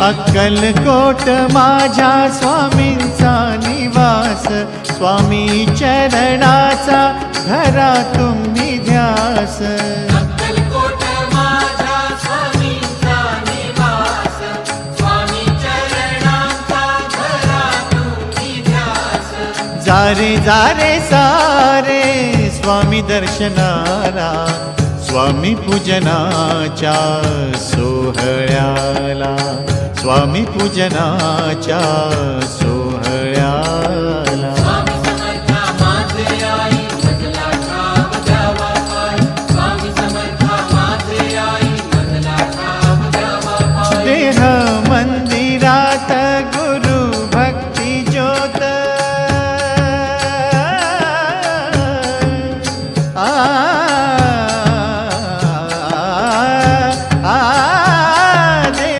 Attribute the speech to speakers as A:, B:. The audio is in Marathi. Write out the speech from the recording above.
A: अक्कलकोट माझ्या स्वामींचा निवास, स्वामी चरणाचा धरा तुम्ही ध्यास।
B: अक्कलकोट माझ्या स्वामींचा निवास, स्वामी चरणांचा धरा तुम्ही ध्यास।
A: जारे जारे सारे स्वामी दर्शनाला, स्वामी पूजनाच्या सोहळ्याला, स्वामी पूजनाच्या सोहळ्याला।
B: स्वामी समर्था माझे आई मजला ठाव द्यावा पाय, स्वामी समर्था माझे आई मजला ठाव द्यावा पाय।
A: देह